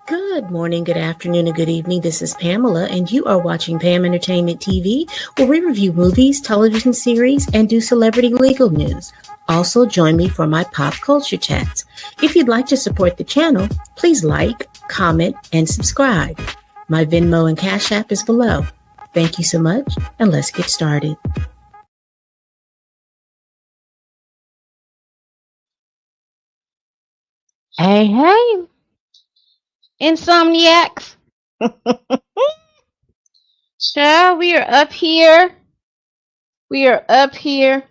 Good morning, good afternoon, and good evening. This is Pamela, and you are watching Pam Entertainment TV, where we review movies, television series, and do celebrity legal news. Also, join me for my pop culture chats. If you'd like to support the channel, please like, comment, and subscribe. My Venmo and Cash App is below. Thank you so much, and let's get started. Hey, hey, insomniacs. Child, we are up here. We are up here.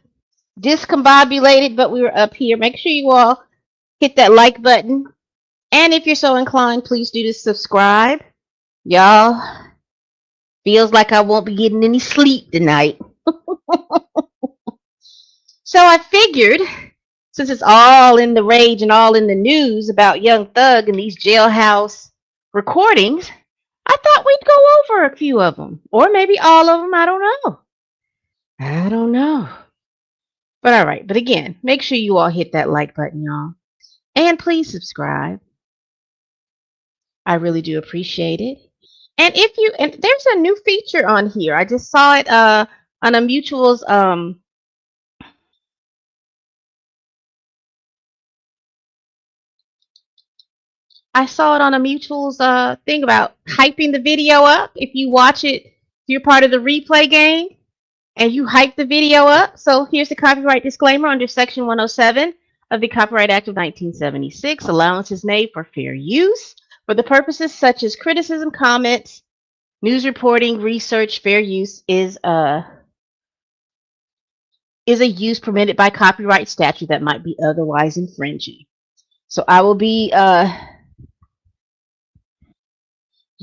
Discombobulated, but we are up here. Make sure you all hit that like button. And if you're so inclined, please do to subscribe. Y'all, feels like I won't be getting any sleep tonight. So I figured, since it's all in the rage and all in the news about Young Thug and these jailhouse recordings, I thought we'd go over a few of them, or maybe all of them. I don't know. I don't know. But all right. But again, make sure you all hit that like button, y'all. And please subscribe. I really do appreciate it. And there's a new feature on here. I just saw it on a mutual's I saw it on a mutual's thing about hyping the video up. If you watch it, if you're part of the replay game and you hype the video up. So here's the copyright disclaimer under Section 107 of the Copyright Act of 1976. Allowance is made for fair use for the purposes such as criticism, comments, news reporting, research. Fair use is a use permitted by copyright statute that might be otherwise infringing. So I will be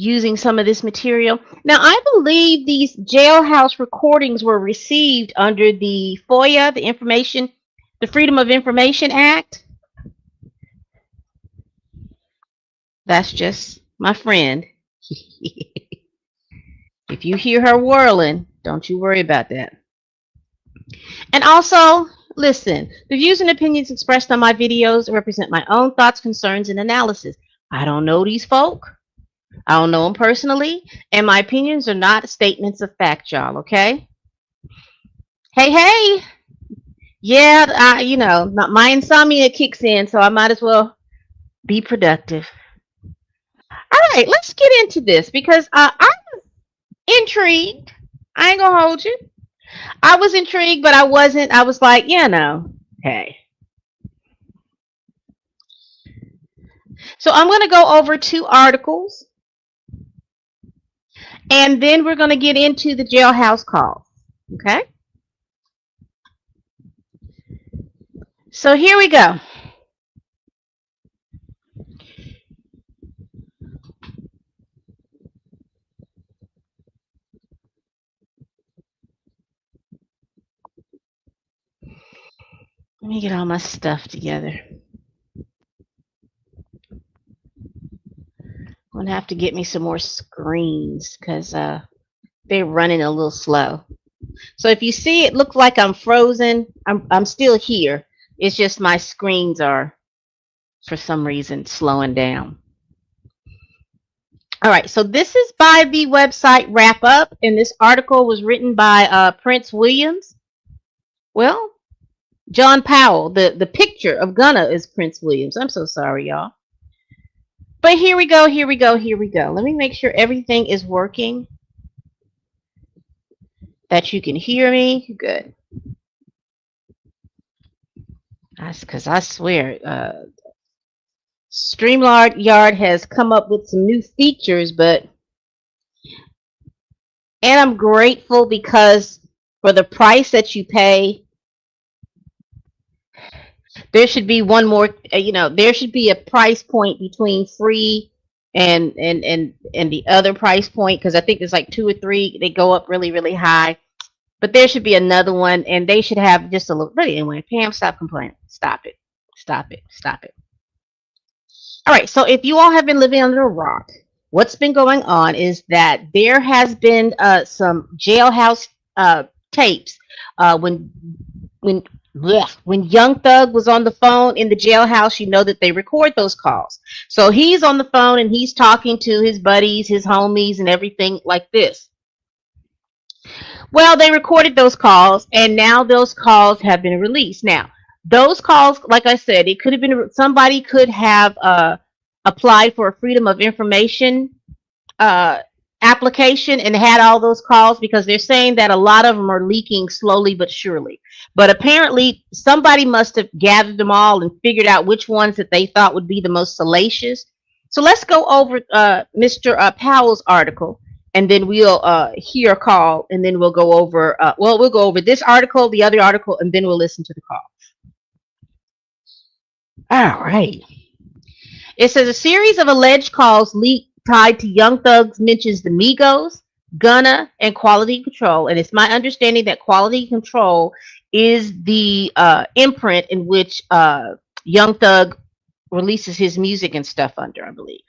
using some of this material. Now, I believe these jailhouse recordings were received under the FOIA, the Freedom of Information Act. That's just my friend. If you hear her whirling, don't you worry about that. And also, listen, the views and opinions expressed on my videos represent my own thoughts, concerns, and analysis. I don't know these folk. I don't know them personally, and my opinions are not statements of fact, y'all, okay? Hey, hey! Yeah, my insomnia kicks in, so I might as well be productive. All right, let's get into this because I was intrigued. I ain't gonna hold you. I was intrigued, but I wasn't. I was like, hey. So I'm gonna go over two articles. And then we're going to get into the jailhouse calls. Okay? So here we go. Let me get all my stuff together. I'm going to have to get me some more screens because they're running a little slow. So if you see it looks like I'm frozen, I'm still here. It's just my screens are, for some reason, slowing down. All right, so this is by the website Wrap Up, and this article was written by Prince Williams. Well, John Powell, the picture of Gunna is Prince Williams. I'm so sorry, y'all. But here we go. Let me make sure everything is working. That you can hear me. Good. That's because I swear, StreamYard has come up with some new features, and I'm grateful because for the price that you pay, there should be one more, there should be a price point between free and the other price point, because I think there's like 2 or 3, they go up really, really high. But there should be another one, and they should have just a little. But anyway, Pam, stop complaining. Stop it. All right, so if you all have been living under a rock, what's been going on is that there has been some jailhouse tapes when Blech. When Young Thug was on the phone in the jailhouse, you know that they record those calls. So he's on the phone and he's talking to his buddies, his homies, and everything like this. Well, they recorded those calls, and now those calls have been released. Now, those calls, like I said, it could have been somebody could have applied for a Freedom of Information uh, application and had all those calls, because they're saying that a lot of them are leaking slowly but surely. But apparently, somebody must have gathered them all and figured out which ones that they thought would be the most salacious. So let's go over Mr. Powell's article, and then we'll hear a call, and then we'll go over. We'll go over this article, the other article, and then we'll listen to the call. All right. It says a series of alleged calls leaked tied to Young Thugs mentions the Migos, Gunna, and Quality Control. And it's my understanding that Quality Control is the imprint in which Young Thug releases his music and stuff under, I believe.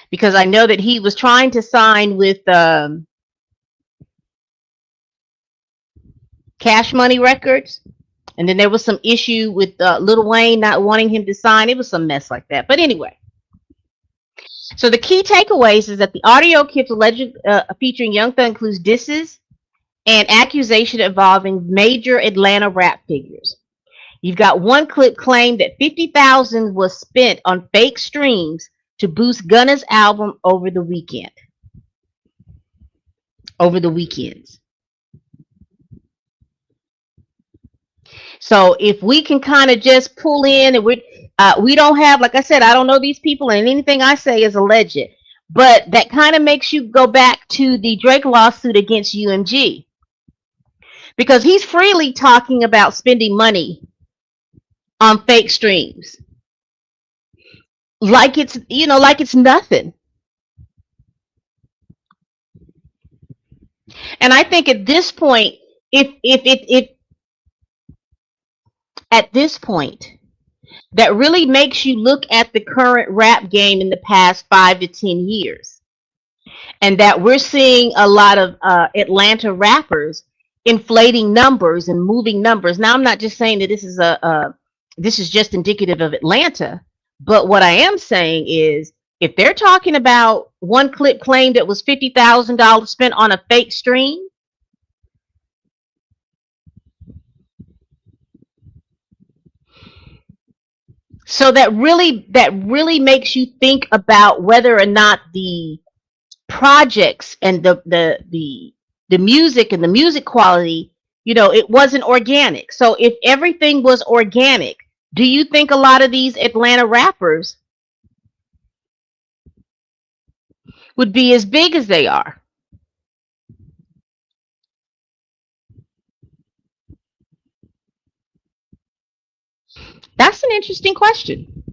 Because I know that he was trying to sign with Cash Money Records. And then there was some issue with Lil Wayne not wanting him to sign. It was some mess like that. But anyway. So the key takeaways is that the audio clips alleged featuring Young Thug includes disses and accusation involving major Atlanta rap figures. You've got one clip claimed that 50,000 was spent on fake streams to boost Gunna's album over the weekend. Over the weekends. So if we can kind of just pull in, and we don't have, like I said, I don't know these people, and anything I say is alleged. But that kind of makes you go back to the Drake lawsuit against UMG, because he's freely talking about spending money on fake streams, like it's like it's nothing. And I think at this point, if at this point, that really makes you look at the current rap game in the past 5 to 10 years. And that we're seeing a lot of Atlanta rappers inflating numbers and moving numbers. Now, I'm not just saying that this is just indicative of Atlanta, but what I am saying is, if they're talking about one clip claimed that was $50,000 spent on a fake stream, so that really makes you think about whether or not the projects and the music and the music quality, it wasn't organic. So if everything was organic, do you think a lot of these Atlanta rappers would be as big as they are? That's an interesting question.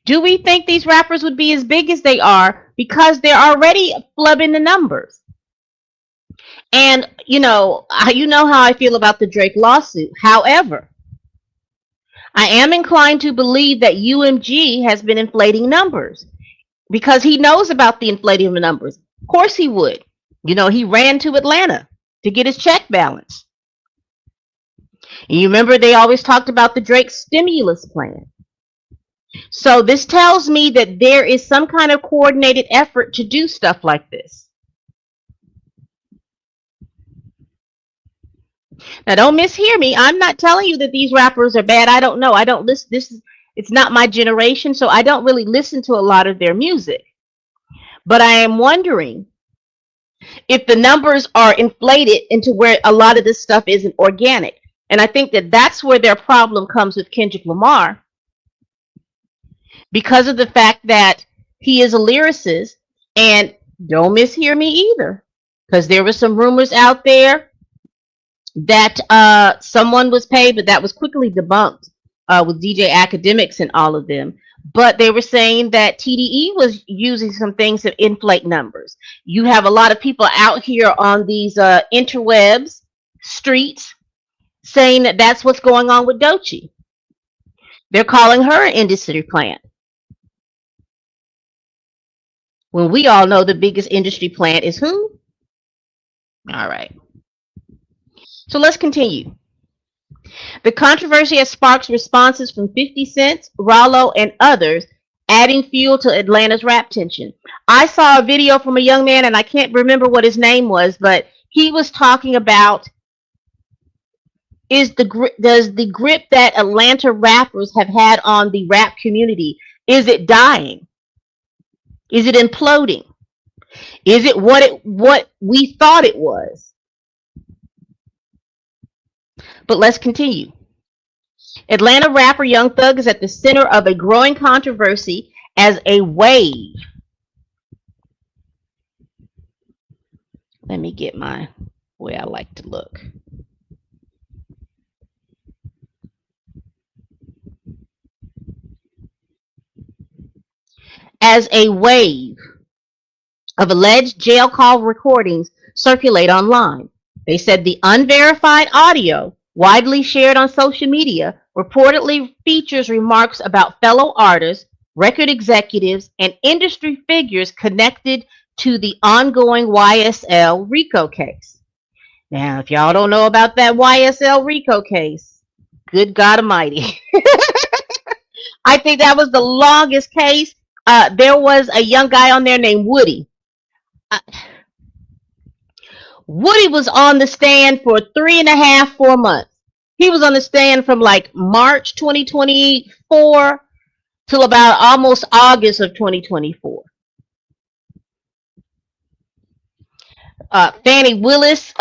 Do we think these rappers would be as big as they are because they're already flubbing the numbers? And you know how I feel about the Drake lawsuit. However, I am inclined to believe that UMG has been inflating numbers, because he knows about the inflating of numbers. Of course he would. He ran to Atlanta to get his check balance. And you remember they always talked about the Drake stimulus plan. So this tells me that there is some kind of coordinated effort to do stuff like this. Now, don't mishear me. I'm not telling you that these rappers are bad. I don't know. I don't listen. It's not my generation, so I don't really listen to a lot of their music. But I am wondering if the numbers are inflated into where a lot of this stuff isn't organic. And I think that that's where their problem comes with Kendrick Lamar, because of the fact that he is a lyricist. And don't mishear me either, because there were some rumors out there that someone was paid, but that was quickly debunked with DJ Academics and all of them. But they were saying that TDE was using some things to inflate numbers. You have a lot of people out here on these interwebs, streets, saying that that's what's going on with Doechii. They're calling her an industry plant, when we all know the biggest industry plant is who? All right. So let's continue. The controversy has sparked responses from 50 Cent, Rollo, and others, adding fuel to Atlanta's rap tension. I saw a video from a young man, and I can't remember what his name was, but he was talking about does the grip that Atlanta rappers have had on the rap community, is it dying? Is it imploding? Is it what we thought it was? But let's continue. Atlanta rapper Young Thug is at the center of a growing controversy as a wave. Let me get my way I like to look. As a wave of alleged jail call recordings circulate online. They said the unverified audio, widely shared on social media, reportedly features remarks about fellow artists, record executives, and industry figures connected to the ongoing YSL RICO case. Now, if y'all don't know about that YSL RICO case, good God Almighty. I think that was the longest case. There was a young guy on there named Woody. Woody was on the stand for 3.5, 4 months. He was on the stand from like March 2024 till about almost August of 2024. Fannie Willis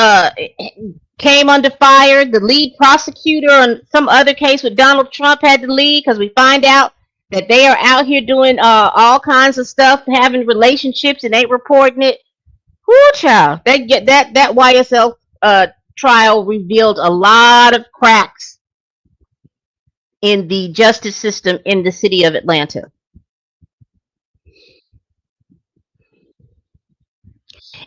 came under fire. The lead prosecutor on some other case with Donald Trump had to leave because we find out that they are out here doing all kinds of stuff, having relationships, and ain't reporting it. Whoo, child! That YSL trial revealed a lot of cracks in the justice system in the city of Atlanta.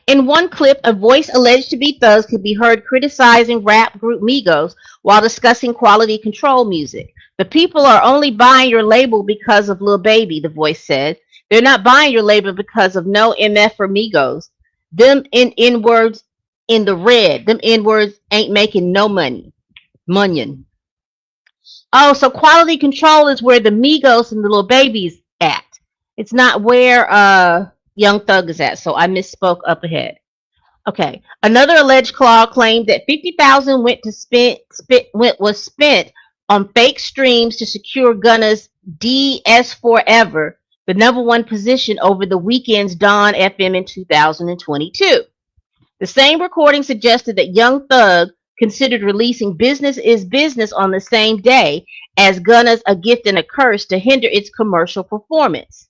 In one clip, a voice alleged to be Thugs could be heard criticizing rap group Migos while discussing quality control music. The people are only buying your label because of Lil Baby, the voice said. They're not buying your label because of no MF or Migos. Them N-words in the red. Them N-words ain't making no money. Munyon. Oh, so quality control is where the Migos and the Lil Baby's at. It's not where Young Thug is at. So I misspoke up ahead. Okay. Another alleged claimed that 50,000 was spent on fake streams to secure Gunna's DS Forever, the #1 position over the Weeknd's Dawn FM in 2022. The same recording suggested that Young Thug considered releasing Business is Business on the same day as Gunna's A Gift and a Curse to hinder its commercial performance.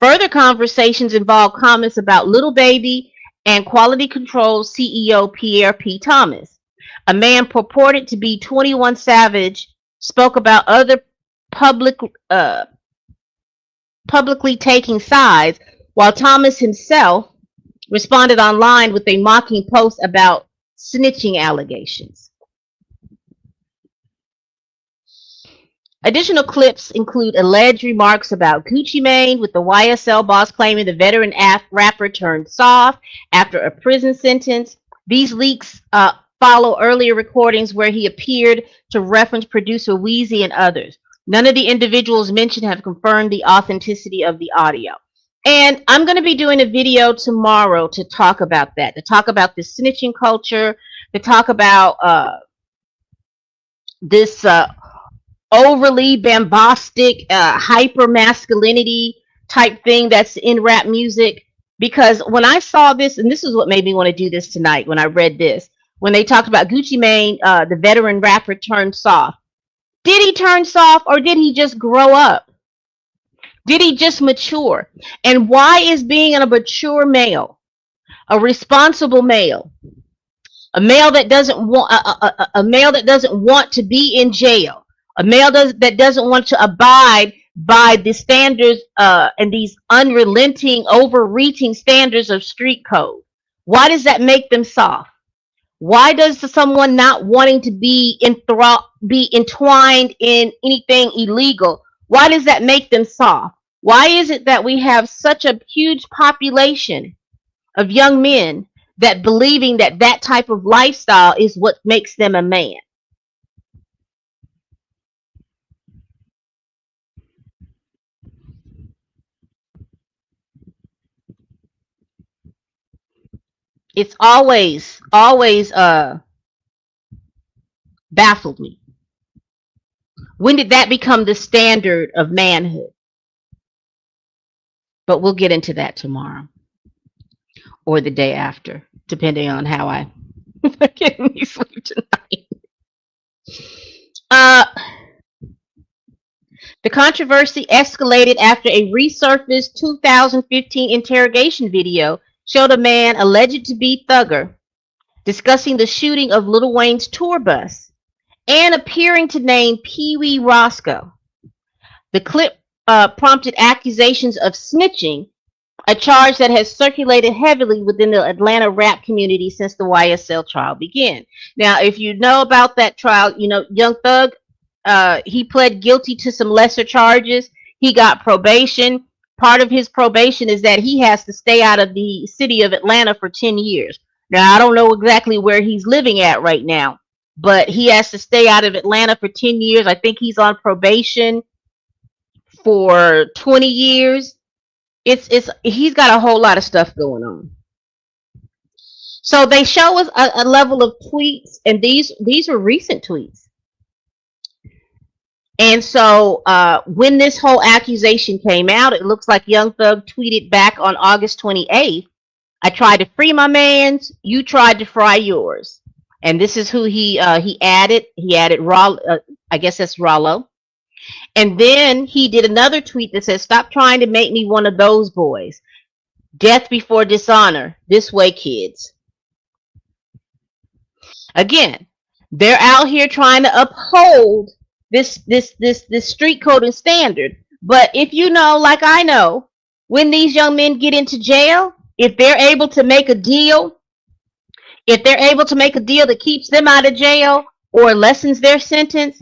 Further conversations involved comments about Lil Baby and Quality Control CEO Pierre P. Thomas. A man purported to be 21 Savage spoke about other publicly taking sides, while Thomas himself responded online with a mocking post about snitching allegations. Additional clips include alleged remarks about Gucci Mane, with the YSL boss claiming the veteran rapper turned soft after a prison sentence. These leaks follow earlier recordings where he appeared to reference producer Weezy and others. None of the individuals mentioned have confirmed the authenticity of the audio. And I'm going to be doing a video tomorrow to talk about that, to talk about this snitching culture, to talk about this overly bombastic, hyper masculinity type thing that's in rap music. Because when I saw this, and this is what made me want to do this tonight when I read this, when they talked about Gucci Mane, the veteran rapper turned soft. Did he turn soft, or did he just grow up? Did he just mature? And why is being a mature male, a responsible male, a male that doesn't want a male that doesn't want to be in jail, a male that doesn't want to abide by the standards and these unrelenting, overreaching standards of street code? Why does that make them soft? Why does someone not wanting to be entwined in anything illegal, why does that make them soft? Why is it that we have such a huge population of young men that believing that that type of lifestyle is what makes them a man. It's always baffled me. When did that become the standard of manhood? But we'll get into that tomorrow or the day after, depending on how I get any sleep tonight. Uh, the controversy escalated after a resurfaced 2015 interrogation video showed a man alleged to be Thugger discussing the shooting of Lil Wayne's tour bus and appearing to name Pee Wee Roscoe. The clip prompted accusations of snitching, a charge that has circulated heavily within the Atlanta rap community since the YSL trial began. Now, if you know about that trial, you know Young Thug, he pled guilty to some lesser charges. He got probation. Part of his probation is that he has to stay out of the city of Atlanta for 10 years. Now, I don't know exactly where he's living at right now, but he has to stay out of Atlanta for 10 years. I think he's on probation for 20 years. It's he's got a whole lot of stuff going on. So they show us a level of tweets, and these are recent tweets. And so when this whole accusation came out, it looks like Young Thug tweeted back on August 28th, "I tried to free my mans, you tried to fry yours." And this is who he added. He added I guess that's Rollo. And then he did another tweet that says, "Stop trying to make me one of those boys. Death before dishonor. This way, kids." Again, they're out here trying to uphold this street code and standard. But if you know, like I know, when these young men get into jail, if they're able to make a deal, that keeps them out of jail or lessens their sentence,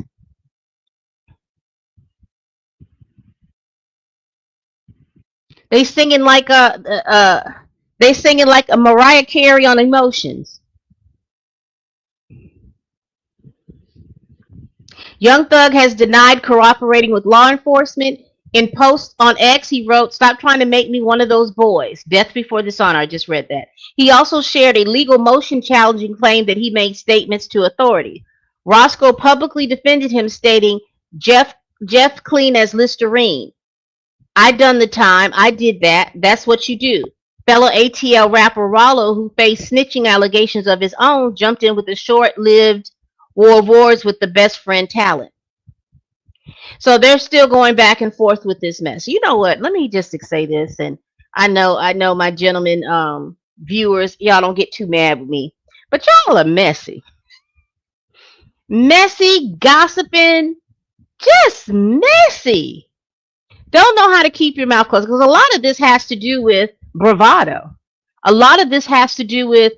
they singing like a Mariah Carey on Emotions. Young Thug has denied cooperating with law enforcement. In post on X, he wrote, "Stop trying to make me one of those boys. Death before dishonor." I just read that. He also shared a legal motion challenging claim that he made statements to authorities. Roscoe publicly defended him, stating, Jeff clean as Listerine. I done the time. I did that. That's what you do." Fellow ATL rapper Rollo, who faced snitching allegations of his own, jumped in with a short-lived war of words with the best friend talent. So they're still going back and forth with this mess. You know what? Let me just say this, and I know my gentlemen viewers, y'all don't get too mad with me, but y'all are messy, gossiping, just messy. Don't know how to keep your mouth closed, because a lot of this has to do with bravado. A lot of this has to do with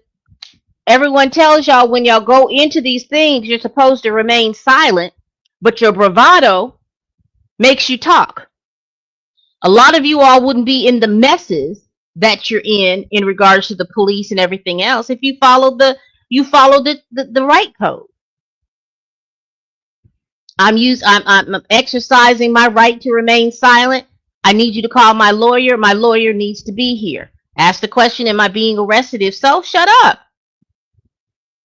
everyone tells y'all when y'all go into these things, you're supposed to remain silent, but your bravado makes you talk. A lot of you all wouldn't be in the messes that you're in regards to the police and everything else if you followed the right code. I'm exercising my right to remain silent. I need you to call my lawyer. My lawyer needs to be here. Ask the question, am I being arrested? If so, shut up.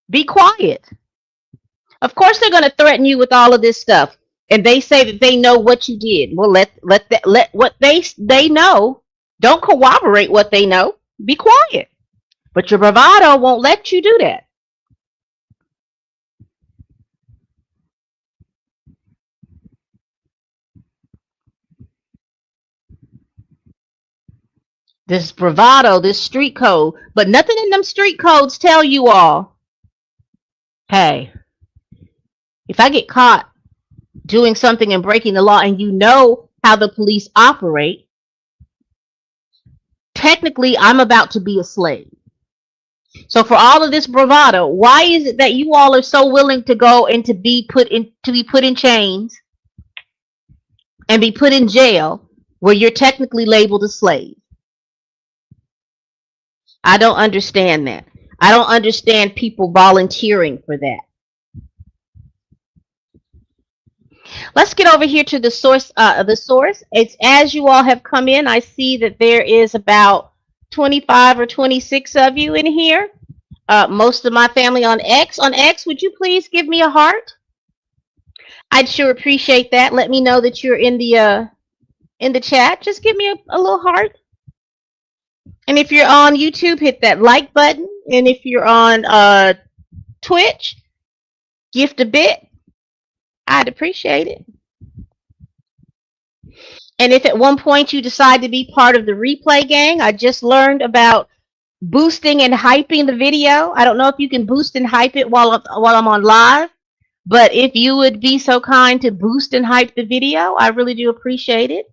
Be quiet. Of course they're going to threaten you with all of this stuff. And they say that they know what you did. Well, let what they know. Don't corroborate what they know. Be quiet. But your bravado won't let you do that. This bravado, this street code, but nothing in them street codes tell you all, hey, if I get caught doing something and breaking the law, and you know how the police operate, technically I'm about to be a slave. So for all of this bravado, why is it that you all are so willing to go and to be put in chains and be put in jail where you're technically labeled a slave? I don't understand that. I don't understand people volunteering for that. Let's get over here to the source. It's as you all have come in. I see that there is about 25 or 26 of you in here. Most of my family on X. On X, would you please give me a heart? I'd sure appreciate that. Let me know that you're in the chat. Just give me a little heart. And if you're on YouTube, hit that like button. And if you're on Twitch, gift a bit. I'd appreciate it. And if at one point you decide to be part of the replay gang, I just learned about boosting and hyping the video. I don't know if you can boost and hype it while I'm on live, but if you would be so kind to boost and hype the video, I really do appreciate it.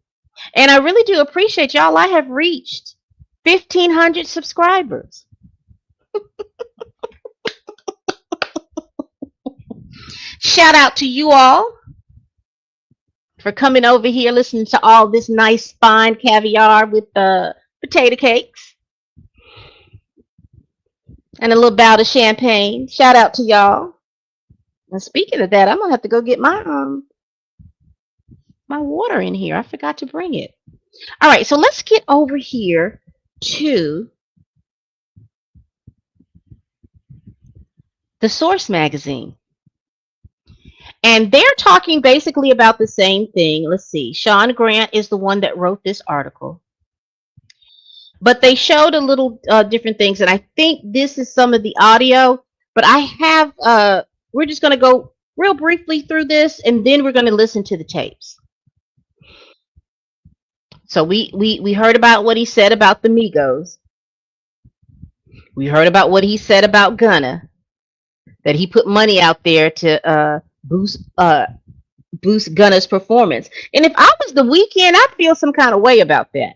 And I really do appreciate y'all. I have reached 1,500 subscribers. Shout out to you all for coming over here, listening to all this nice fine caviar with potato cakes and a little bout of champagne. Shout out to y'all. And speaking of that, I'm gonna have to go get my my water in here. I forgot to bring it. All right, so let's get over here to the Source magazine. And they're talking basically about the same thing. Let's see. Sean Grant is the one that wrote this article. But they showed a little different things. And I think this is some of the audio. But I have, we're just going to go real briefly through this. And then we're going to listen to the tapes. So we heard about what he said about the Migos. We heard about what he said about Gunna. That he put money out there to boost Gunna's performance. And if I was the Weeknd, I'd feel some kind of way about that.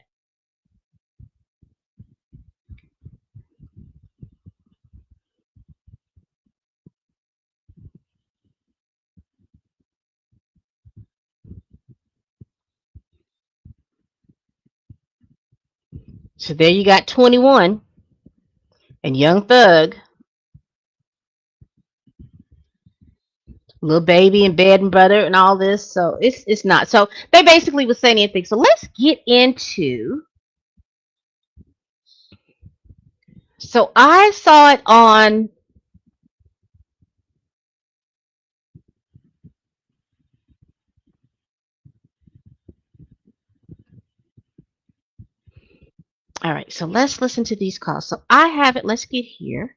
So there you got 21 and Young Thug. Little Baby and Bed and Butter and all this. So it's not. So they basically was saying anything. So let's get into. So I saw it on. All right. So let's listen to these calls. So I have it. Let's get here.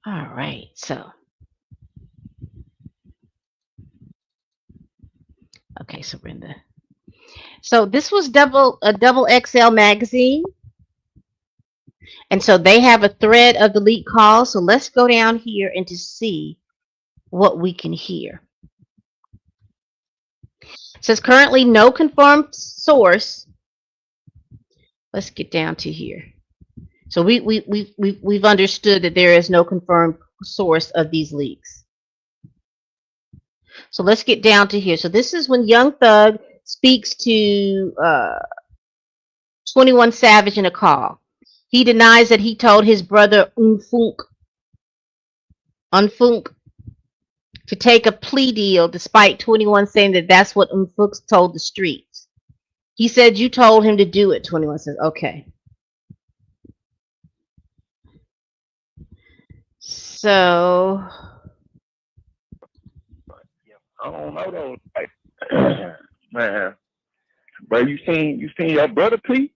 All right. So. Okay, so we're in the. So this was double XL magazine, and so they have a thread of the leaked calls. So let's go down here and to see what we can hear. It says currently no confirmed source. Let's get down to here. So we've understood that there is no confirmed source of these leaks. So let's get down to here. So this is when Young Thug speaks to 21 Savage in a call. He denies that he told his brother Unfunk to take a plea deal, despite 21 saying that that's what Unfunk told the streets. He said you told him to do it. 21 says, okay. So I don't know though. Like, man, bro, you seen your brother P?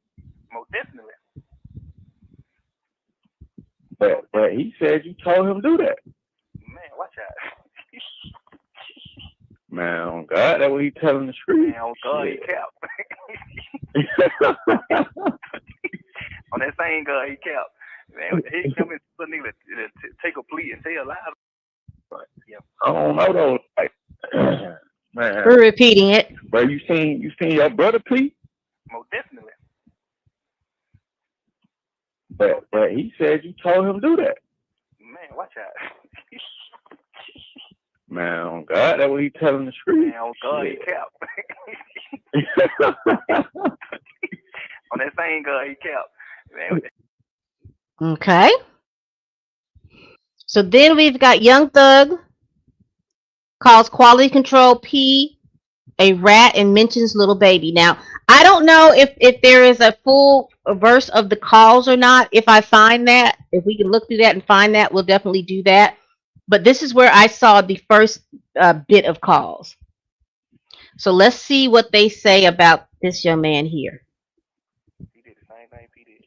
Most definitely. But he said you told him to do that. Man, watch out. Man, on God, that's what he telling the street. Man, on God, he capped. On that same God, he capped. Man, he coming to a nigga to take a plea and say a lie. But yeah, I don't know though. Like, man, we're repeating it. bro, you seen your brother P? most definitely. But he said you told him to do that. Man, watch out. Man, on God, that's what he telling the street. Man, on God, he capped. On On that same gun, he kept. Man, Okay. So then we've got Young Thug calls quality control P a rat and mentions little baby. Now, I don't know if there is a full verse of the calls or not. If I find that, if we can look through that and find that, we'll definitely do that. But this is where I saw the first bit of calls. So let's see what they say about this young man here. he did the same thing P did.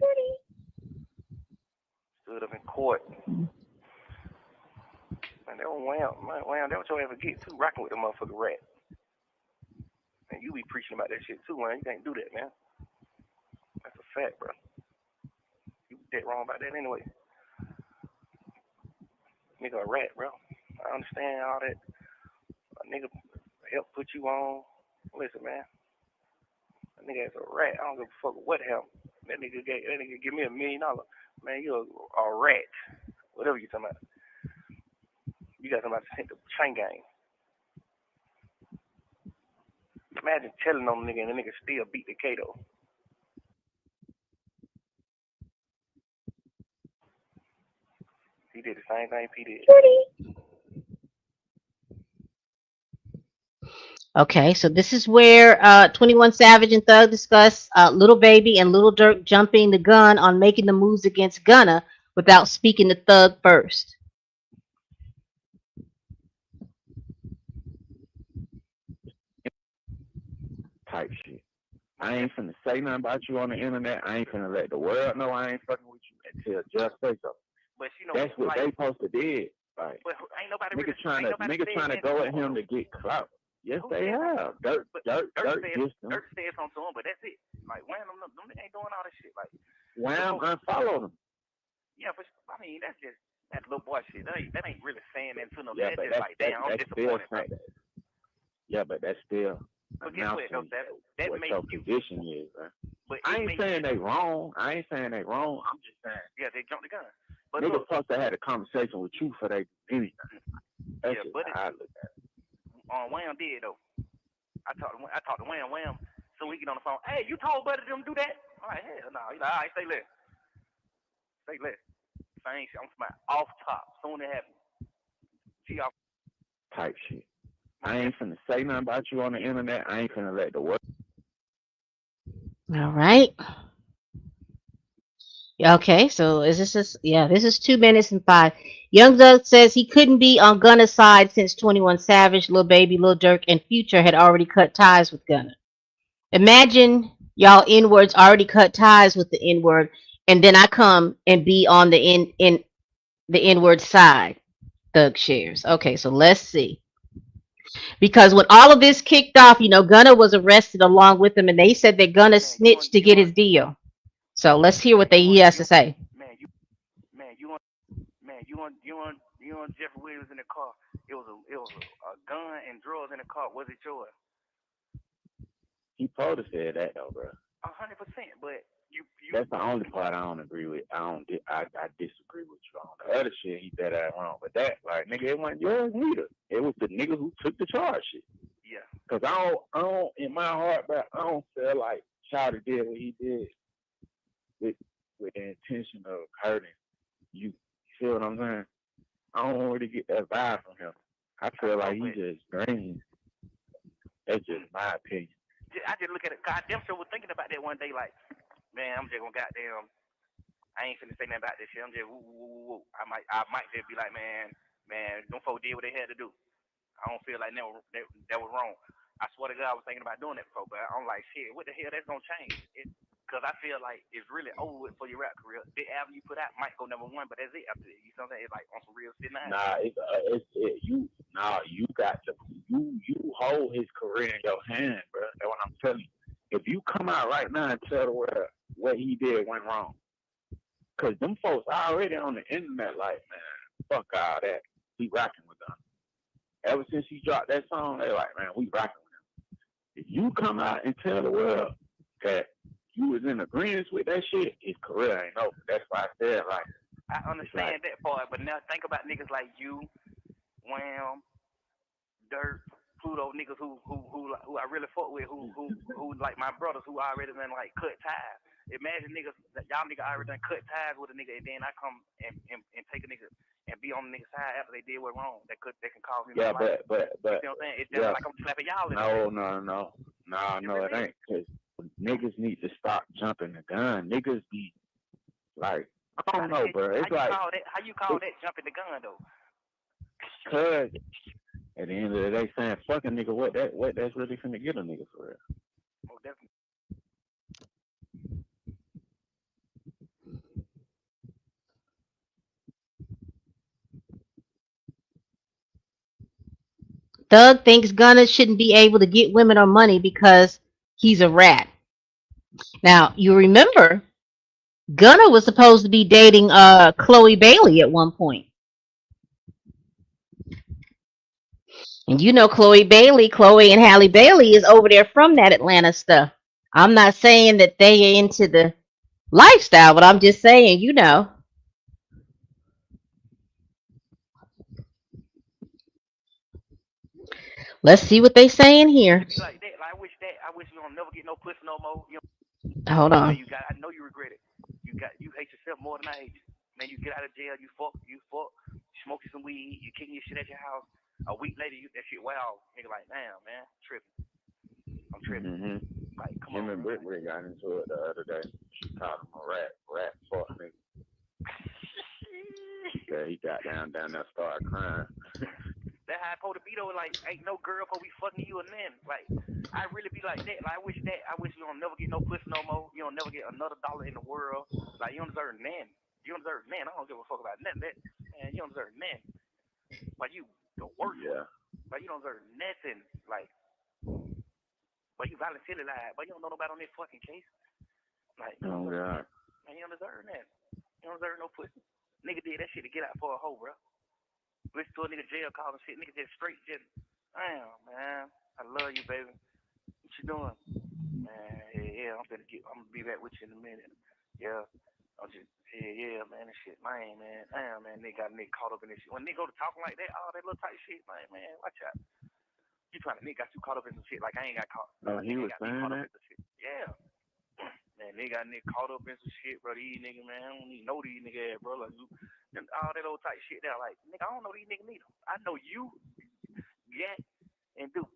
Stood up in court. Man, that one Wham, that what your ever get too, rocking with the motherfucking rat. Man, you be preaching about that shit too, man. You can't do that, man. That's a fact, bro. You dead wrong about that anyway. Nigga a rat, bro. I understand all that. A nigga help put you on. Listen, man. A nigga is a rat. I don't give a fuck what happened. That nigga give me $1 million. Man, you a rat. Whatever you talking about. You got somebody to hit the chain gang. Imagine telling on the nigga and the nigga still beat the Kato. He did the same thing P did. Okay, so this is where 21 Savage and Thug discuss Little Baby and Little Dirk jumping the gun on making the moves against Gunna without speaking to Thug first. Type shit. I ain't finna say nothing about you on the internet. I ain't finna let the world know I ain't fucking with you until just say so. But you know, that's what like, they supposed to did. Like, but ain't nobody niggas really, trying to go at him to get clout. Yes, they have. Dirt said something to him, but that's it. Like, Wham, them ain't doing all this shit. Like, Wham unfollowed him. Yeah, but I mean, that's little boy shit. That ain't really saying that to no. Yeah, That's just like, damn, I'm disappointed. Yeah, but that's still announcing what your position is, man. But I ain't saying they wrong. I'm just saying. Yeah, they jumped the gun. But niggas supposed to have a conversation with you for they anything. That's yeah, just but how I look at it. Wham did though. I talked to Wham. So we get on the phone. Hey, you told Buddy them do that? All right, hell no. He's like, all right, stay less. Same shit. I'm talking off top. Soon it happens. See y'all. Type shit. I ain't finna say nothing about you on the internet. I ain't finna let the world. All right. Okay, so this is 2 minutes and 5. Young Thug says he couldn't be on Gunna's side since 21 Savage, Lil Baby, Lil Durk, and Future had already cut ties with Gunna. Imagine y'all N-words already cut ties with the N-word, and then I come and be on the N-word side. Thug shares. Okay, so let's see. Because when all of this kicked off, Gunna was arrested along with him, and they said that Gunna snitched to get his deal. So let's hear what he has to say. You and Jeffrey Williams in the car. It was a gun and drugs in the car. Was it yours? He probably said that though, bro. 100%, but you. That's the only part I don't agree with. I disagree with you on the other shit. He said that wrong, but that nigga, it wasn't yours neither. It was the nigga who took the charge shit. Yeah. Cause I don't in my heart, but I don't feel like Shawty did what he did with the intention of hurting you. You feel what I'm saying? I don't really get that vibe from him. I feel like he just green. That's just my opinion. I just look at it. God damn sure was thinking about that one day. Like, man, I'm just gonna goddamn. I ain't finna say nothing about this shit. I'm just woo. I might just be like, man, them folks did what they had to do. I don't feel like that was wrong. I swear to God, I was thinking about doing that before, but I'm like, shit, what the hell? That's gonna change. Because I feel like it's really over with for your rap career. The album you put out might go #1, but that's it after it. You know what I'm saying? It's like on some real shit now. You got to you hold his career in your hand, bro. That's what I'm telling you. If you come out right now and tell the world what he did went wrong, because them folks already on the internet like, man, fuck all that. We rocking with them. Ever since he dropped that song, they like, man, we rocking with him. If you come out and tell the world that you was in agreement with that shit, his career ain't over. That's why I said, like, I understand that part, but now think about niggas like you, Wham, Dirt, Pluto, niggas who I really fuck with, who like my brothers who already been like cut ties. imagine niggas, y'all niggas already done cut ties with a nigga, and then I come and take a nigga and be on the nigga's side after they did what wrong. They can cause me Yeah, my life. but You know what I'm saying? It's just like I'm slapping y'all in the face. No, it ain't. Cause niggas need to stop jumping the gun. Niggas be like, I don't know, bro. It's like how you call that jumping the gun though? Cause at the end of the day, saying fuck a nigga, what that's really finna get a nigga for real. Oh, definitely. Thug thinks Gunna shouldn't be able to get women or money because he's a rat. Now, you remember, Gunna was supposed to be dating Chloe Bailey at one point. And you know Chloe and Halle Bailey is over there from that Atlanta stuff. I'm not saying that they are into the lifestyle, but I'm just saying, you know. Let's see what they saying here. Like that. Like, I wish you don't never get no pussy no more. You Hold on. I know you regret it. You hate yourself more than I hate you. Man, you get out of jail, you fuck, smoke some weed, you kicking your shit at your house. A week later, that shit wow. Nigga like, damn, man, tripping. I'm tripping. Mm-hmm. Like, come Him on. and Britt got into it the other day. She called him a rat fuck nigga. Yeah, he got down there, started crying. That how I supposed to be though. Like, ain't no girl supposed to be fucking you and then. Like, I really be like that. Like, I wish you don't never get no pussy no more. You don't never get another dollar in the world. Like, you don't deserve none. You don't deserve none. I don't give a fuck about nothing. That, man, you don't deserve none. Like, you the worst. Yeah. Like, you don't deserve nothing. Like, but you voluntarily lied. But you don't know nobody on this fucking case. Like, Oh God. Man, you don't deserve that. You don't deserve no pussy. Nigga did that shit to get out for a hoe, bro. Listen to a nigga jail call and shit. Nigga just straight just, damn, man. I love you, baby. What you doing? Man, yeah, I'm gonna be back with you in a minute. Yeah. Yeah, man, this shit, man. Damn, man, nigga got nigga caught up in this shit. When nigga go to talking like that, all that little tight shit, man, watch out. Nigga got you caught up in some shit like I ain't got caught. Oh, he was saying that? Yeah. Man, nigga got nigga caught up in some shit, bro. These niggas, man, I don't even know these niggas, bro. Like, all that old type shit there. Like, nigga, I don't know these niggas neither. I know you, Yak, and Duke,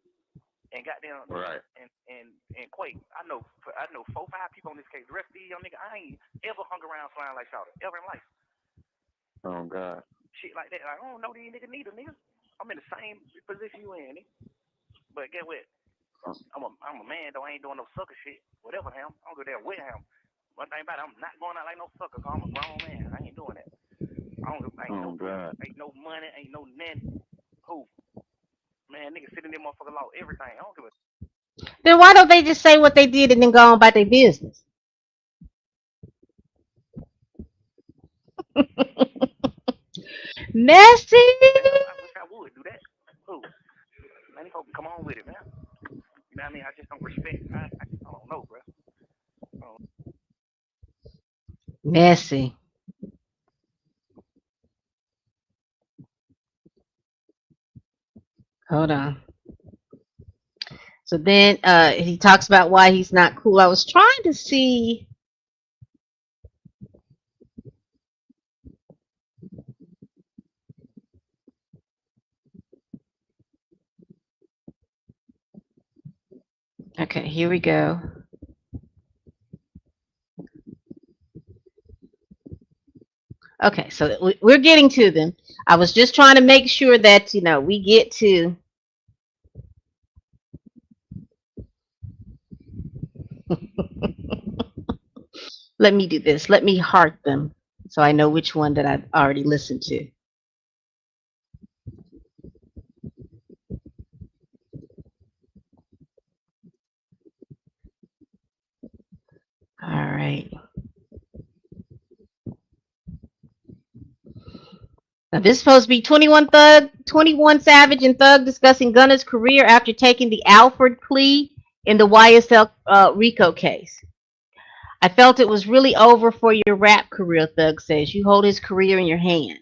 and goddamn, right, and Quake. I know 4-5 people on this case. The rest of these young niggas, I ain't ever hung around flying like Shawty, ever in life. Oh God. Shit like that. Like, I don't know these niggas neither, nigga. I'm in the same position you in, nigga. But get what? I'm a man though. I ain't doing no sucker shit. Whatever him. I don't go there with him. One thing about it, I'm not going out like no sucker. Cause I'm a grown man. I ain't doing that. Ain't no money. Ain't no nothing. Who? Man, niggas sitting there, motherfucker, law everything. I don't give a. Then why don't they just say what they did and then go on about their business? Messy. I wish I would do that. Who? Man, these folks come on with it, man. You know what I mean? I just don't respect. I don't know, bro. Messy. Hold on. So then he talks about why he's not cool. I was trying to see. Okay, here we go. Okay, so we're getting to them. I was just trying to make sure that, we get to. Let me do this. Let me heart them so I know which one that I've already listened to. All right. Now this is supposed to be 21 Savage and Thug discussing Gunna's career after taking the Alford plea in the YSL Rico case. I felt it was really over for your rap career, Thug says. You hold his career in your hand.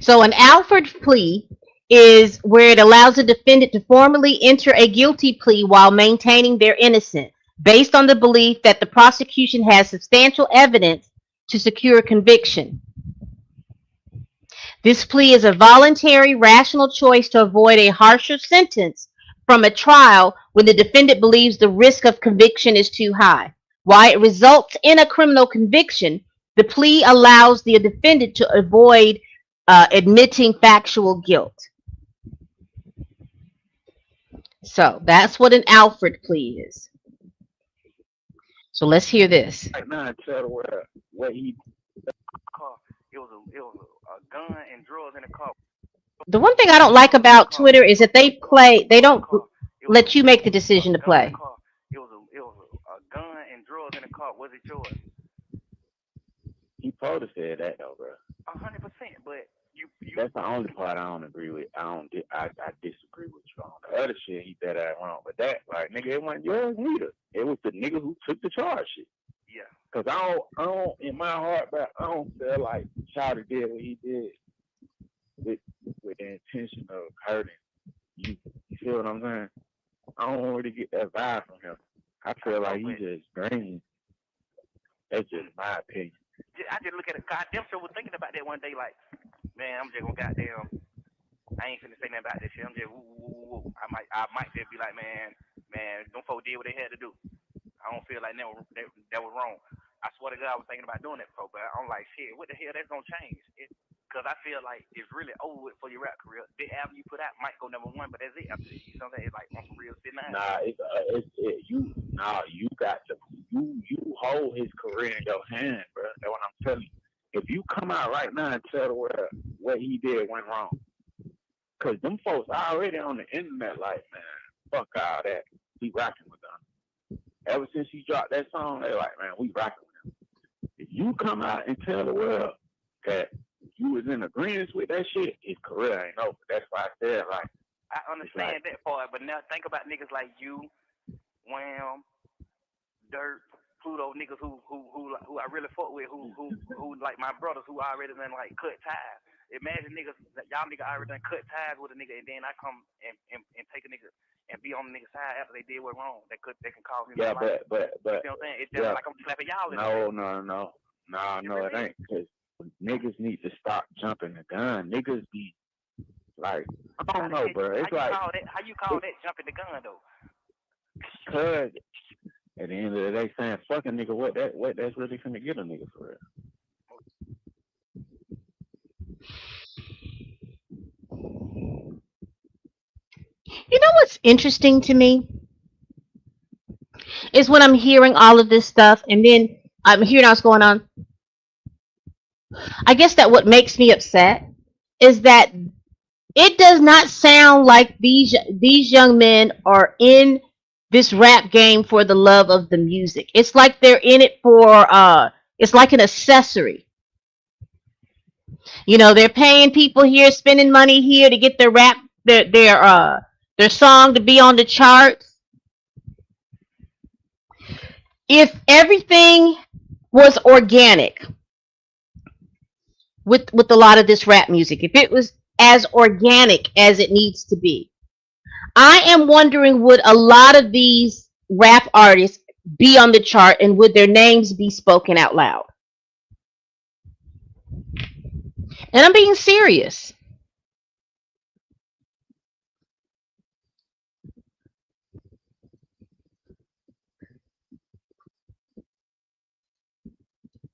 So an Alford plea is where it allows a defendant to formally enter a guilty plea while maintaining their innocence, based on the belief that the prosecution has substantial evidence to secure conviction. This plea is a voluntary, rational choice to avoid a harsher sentence from a trial when the defendant believes the risk of conviction is too high. While it results in a criminal conviction, the plea allows the defendant to avoid admitting factual guilt. So that's what an Alford plea is. So let's hear this. Right now, and tell the world what he car. It was a gun and drugs in the car. The one thing I don't like about Twitter is that they don't let you make the decision to play. It was a gun and drugs in the car. Was it yours? he probably said that though, bro. 100%. But you That's the only part I don't agree with. I disagree with you on the other shit. He said that wrong, but that like nigga, it wasn't yours neither. It was the nigga who took the charge shit. yeah. Cause I don't in my heart, but I don't feel like Chowder did what he did with the intention of hurting you. You feel what I'm saying? I don't really get that vibe from him. I feel like he just green. That's just my opinion. I just look at it. God damn sure was thinking about that one day. Like, man, I'm just gonna goddamn. I ain't finna say nothing about this shit. I'm just woo woo woo woo. I might just be like, man, them folks did what they had to do. I don't feel like that was wrong. I swear to God, I was thinking about doing that before, but I'm like, shit, what the hell? That's gonna change. Because I feel like it's really over with for your rap career. The album you put out might go number one, but that's it. After you know what I'm saying? It's like on some real shit now. You got to you hold his career in your hand, bro. That's what I'm telling you. If you come out right now and tell the world what he did went wrong, cause them folks already on the internet like, man, fuck all that. We rocking with them. Ever since he dropped that song, they like, man, we rocking with him. If you come out and tell the world that you was in agreement with that shit, his career ain't over. That's why I said, like, I understand that part, but now think about niggas like you, Wham, Dirt, Pluto, niggas who I really fuck with, who like my brothers who already done like cut ties. Imagine niggas that y'all niggas already done cut ties with a nigga, and then I come and take a nigga and be on the nigga's side after they did what wrong. They can call me. Yeah, but but you know what I'm saying? It's just like I'm slapping y'all. No, it ain't. Cause niggas need to stop jumping the gun. Niggas be like, I don't know, bro. It's like how you call that jumping the gun though? Cause at the end of the day, saying fuck a nigga, what that's really finna get a nigga for real. You know what's interesting to me is when I'm hearing all of this stuff and then I'm hearing what's going on. I guess that what makes me upset is that it does not sound like these young men are in this rap game for the love of the music. It's like they're in it for it's like an accessory. You know, they're paying people here, spending money here to get their rap their song to be on the charts. If everything was organic with a lot of this rap music, if it was as organic as it needs to be, I am wondering, would a lot of these rap artists be on the chart and would their names be spoken out loud? And I'm being serious.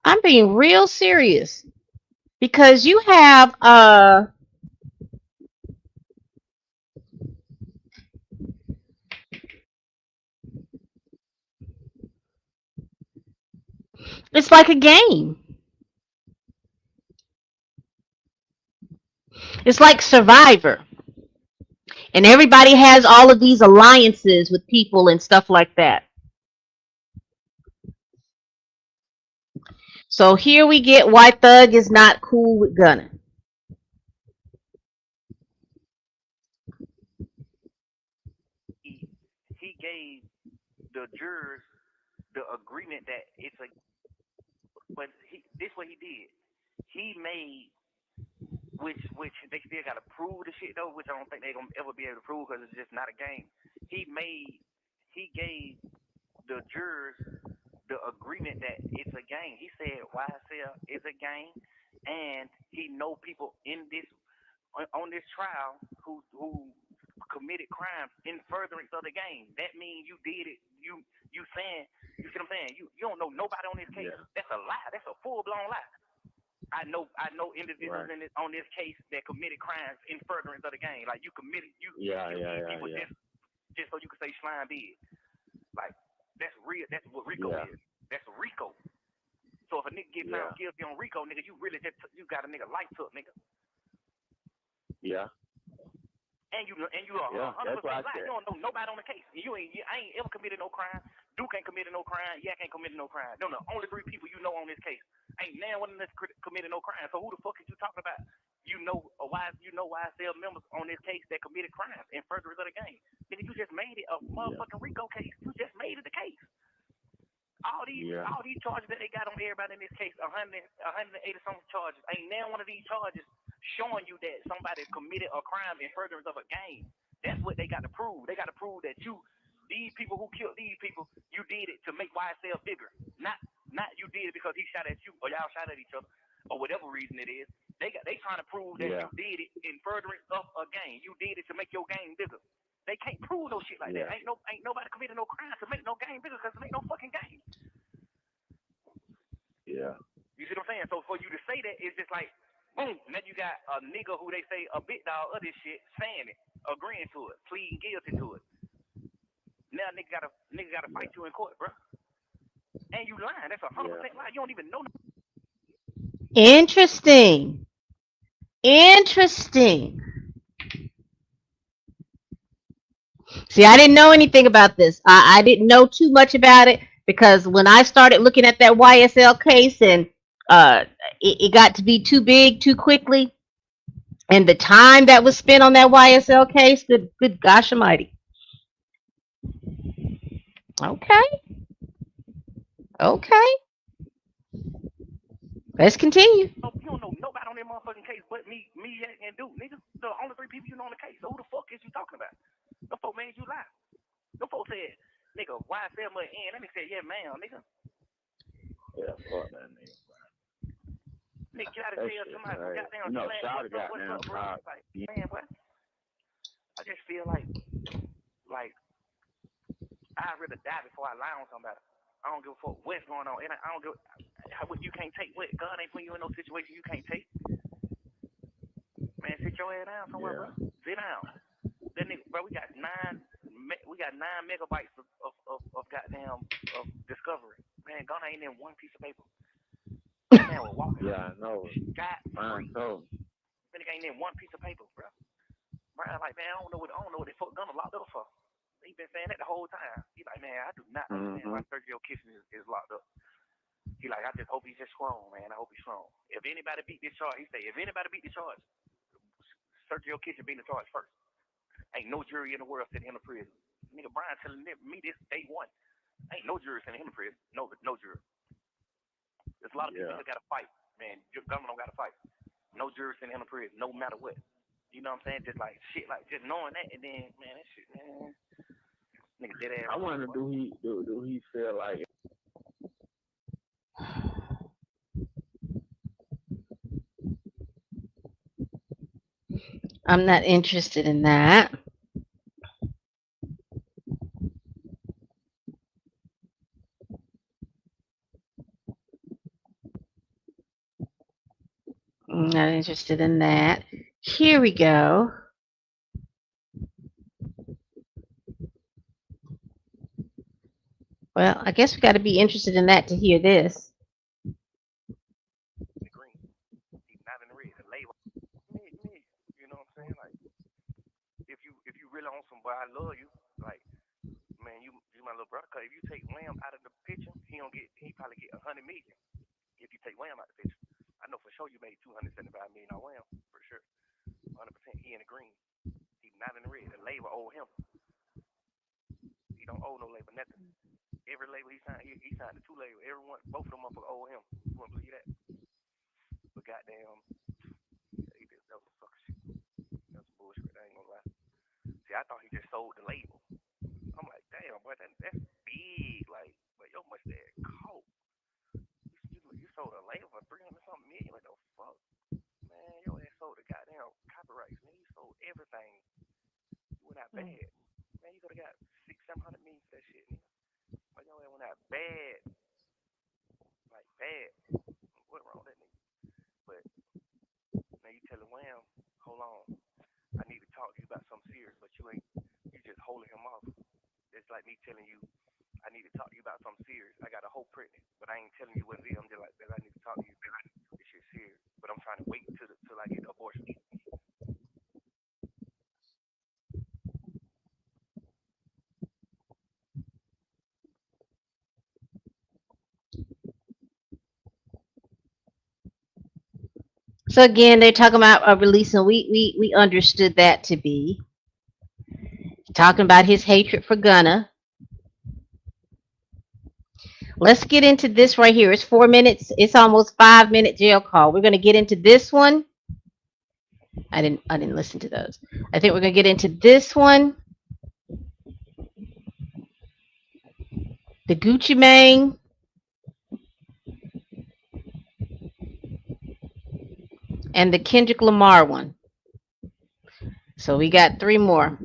I'm being real serious because you have it's like a game. It's like Survivor. And everybody has all of these alliances with people and stuff like that. So here we get why Thug is not cool with Gunna. He gave the jurors the agreement that it's a. But this what he did. He made which they still gotta prove the shit though, which I don't think they gonna ever be able to prove because it's just not a game. He gave the jurors the agreement that it's a game. He said YSL is a game, and he know people in this on this trial who committed crimes in furtherance of the game. That means you did it. You saying, you see what I'm saying? You don't know nobody on this case. Yeah. That's a lie. That's a full blown lie. I know individuals Right. on this case that committed crimes in furtherance of the game. Like Yeah. you Yeah. eat Yeah. people Yeah. just so you can say slime big. Like that's real. That's what Rico Yeah. is. That's Rico. So if a nigga get Yeah. found guilty on Rico, nigga, you really just you got a nigga life took, nigga. Yeah. And you are Yeah. 100% That's what I black. said. You don't know nobody on the case. I ain't ever committed no crime. Duke ain't committed no crime. Yak ain't committed no crime. Them the only three people you know on this case. Ain't now one of them committed no crime. So who the fuck is you talking about? YSL members on this case that committed crimes in furtherance of the game. Nigga, you just made it a motherfucking Rico case. You just made it the case. All these charges that they got on everybody in this case, 180 some charges. Ain't now one of these charges showing you that somebody committed a crime in furtherance of a game. That's what they got to prove. They got to prove that these people who killed these people, you did it to make YSL bigger. Not you did it because he shot at you or y'all shot at each other or whatever reason it is. They trying to prove that you did it in furtherance of a game. You did it to make your game bigger. They can't prove no shit like that. Ain't nobody committed no crime to make no game bigger because it ain't no fucking game. Yeah. You see what I'm saying? So for you to say that, it's just like, boom, now you got a nigga who they say a big dog of this shit saying it, agreeing to it, pleading guilty to it. Now nigga gotta fight you in court, bro. And you lying. That's 100% lie. You don't even know. Interesting. See, I didn't know anything about this. I didn't know too much about it because when I started looking at that YSL case and uh, it got to be too big too quickly, and the time that was spent on that YSL case, good gosh almighty. Okay, let's continue. You don't know nobody on that motherfucking case but me, and Duke, nigga. The only three people you know on the case. So who the fuck is you talking about? Them folks made you lie. Them folks said, nigga, YSL must end. That nigga said, yeah, man, nigga. Yeah. Fuck that nigga. Nigga, you gotta tell somebody from goddamn Shawty what's up, bro? Like, man, what? I just feel like I'd rather die before I lie on somebody. I don't give a fuck what's going on. And I don't give what you can't take. What God ain't putting you in no situation you can't take. Man, sit your ass down somewhere, bro. Sit down. That nigga, bro, we got 9 megabytes of goddamn of discovery. Man, God ain't in one piece of paper. That man was walking. Yeah, I know. Scott free. So. That nigga ain't in one piece of paper, bro. Brian like, man, I don't know what they fuck Gunner locked up for. He been saying that the whole time. He like, man, I do not understand why Sergio Kitchen is locked up. He like, I just hope he's just strong, man. I hope he's strong. If anybody beat this charge, he say, if anybody beat the charge, Sergio Kitchen beat the charge first. Ain't no jury in the world sending him to prison. Nigga, Brian telling me this day one. Ain't no jury sending him to prison. No jury. There's a lot of people that got to fight, man. Your government don't got to fight. No jury sending him to prison, no matter what. You know what I'm saying? Just like shit, like just knowing that, and then man, that shit, man. Nigga dead ass. I wonder, do he feel like? I'm not interested in that. I'm not interested in that. Here we go. Well, I guess we got to be interested in that to hear this. The green, he's not in the red. The label, me. You know what I'm saying? Like, if you really on some boy, I love you. Like, man, you my little brother. Cause if you take Wham out of the picture, he probably get 100 million. If you take Wham out of the picture, I know for sure you made 275 million on Wham for sure. 100%. He in the green. He's not in the red. The label owe him. He don't owe no label nothing. Every label he signed the 2 labels. Everyone, both of them motherfuckers owe him. You wouldn't believe that? But goddamn, See, I thought he just sold the label. I'm like, damn, boy, that's big. Like, but yo, much that coat. You sold a label for 300 something million. What the fuck, man? Yo, ass sold the goddamn copyrights, man. You sold everything. You went out bad, man. You could have got 600-700 million for that shit, nigga. But yo, ass went out bad, like bad. What wrong with that nigga? But now you telling Wham, hold on, I need to talk to you about something serious, but you ain't. You just holding him off. It's like me telling you, I need to talk to you about something serious. I got a whole pregnant, but I ain't telling you what it is. I'm just like, I need to talk to you. This shit serious. But I'm trying to wait till I get the abortion. So again, they're talking about a release, and we understood that to be talking about his hatred for Gunna. Let's get into this right here. It's 4 minutes. It's almost 5 minute jail call. We're gonna get into this one. I didn't listen to those. I think we're gonna get into this one. The Gucci Mane. And the Kendrick Lamar one. So we got 3 more.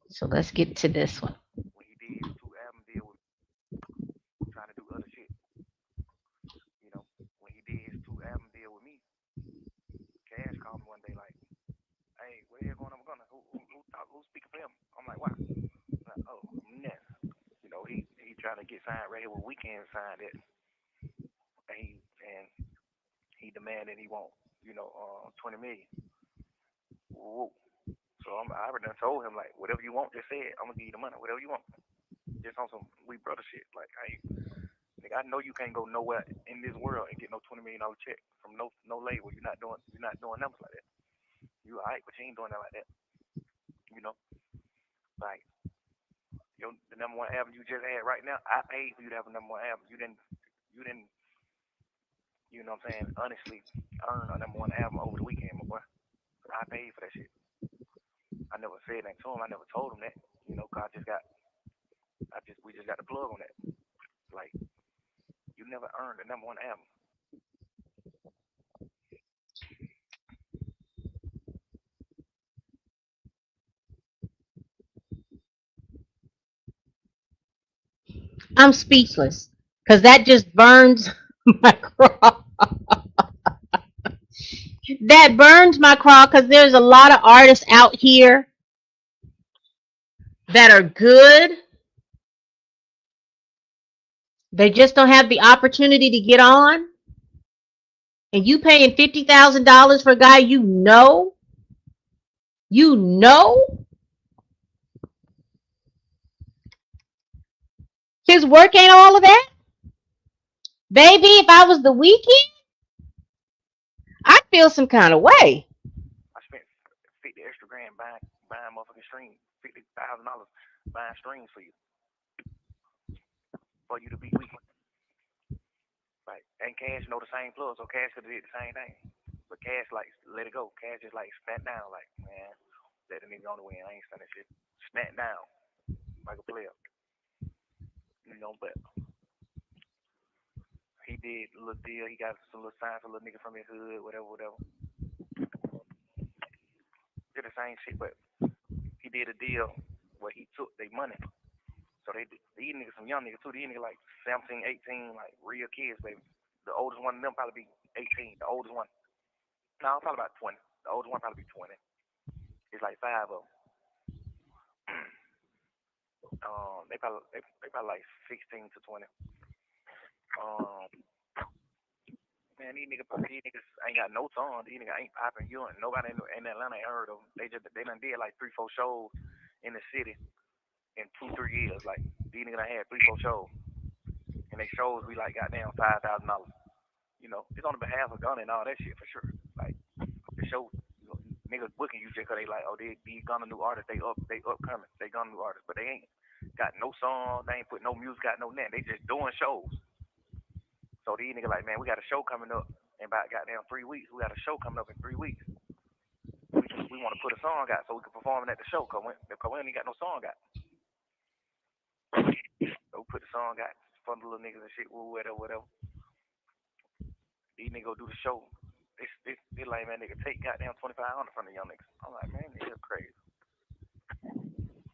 So let's get to this one. When he did his 2 album deal with trying to do other shit, you know, when he did his 2 album deal with me, Cash called me one day like, hey, what the hell going on with Gunna? Who's speaking for him? I'm like, why? I'm like, oh, nah. You know, he trying to get signed right here with Weekend signed it, and he demanded he want, 20 million. Whoa. So I already done told him like, whatever you want, just say it. I'm gonna give you the money, whatever you want. Just on some we brother shit. Like, hey, nigga, I know you can't go nowhere in this world and get no $20 million check from no label. You're not doing numbers like that. You alright, but you ain't doing that like that. You know, like the number 1 album you just had right now. I paid for you to have a number 1 album. You didn't. You know what I'm saying? Honestly, earn a number 1 album over the weekend, my boy. I paid for that shit. I never said that to him. I never told him that. You know, 'cause we just got the plug on that. Like, you never earned a number 1 album. I'm speechless because that just burns my craw. That burns my craw because there's a lot of artists out here that are good. They just don't have the opportunity to get on. And you paying $50,000 for a guy you know his work ain't all of that. Baby, if I was the Weekend, I'd feel some kind of way. I spent 50 extra grand buying motherfucking streams, $50,000 buying streams for you to be weak. Like, and Cash know the same plug, so Cash could have did the same thing. But Cash like let it go. Cash just like smack down, like, man, let the nigga on the win. I ain't saying that shit. Smack down like a player, But he did a little deal. He got some little signs, a little nigga from his hood, whatever. Did the same shit, but he did a deal where he took their money. So these niggas, some young niggas too. These niggas like 17, 18, like real kids, baby. The oldest one of them probably be 18. The oldest one, no, probably about 20. The oldest one probably be 20. It's like 5 of them. They probably like 16 to 20. Um, man, these niggas ain't got no song. These niggas ain't popping. Nobody in Atlanta ain't heard of them. They done did like 3-4 shows in the city in 2-3 years. Like, these niggas done had 3-4 shows, and they shows we like goddamn $5,000. It's on the behalf of Gunna and all that shit for sure. Like, the show, niggas booking you just 'cause they like, oh, these Gunna new artists, they upcoming, they Gunna new artists, but they ain't got no song, they ain't put no music out, no nothing. They just doing shows. So these niggas like, man, we got a show coming up in about goddamn 3 weeks. We got a show coming up in 3 weeks. we want to put a song out so we can perform it at the show, cause we ain't got no song out. So we put the song out for the little niggas and shit, whatever. These niggas go do the show. This like, man, nigga take goddamn 2,500 from the young niggas. I'm like, man, this is crazy.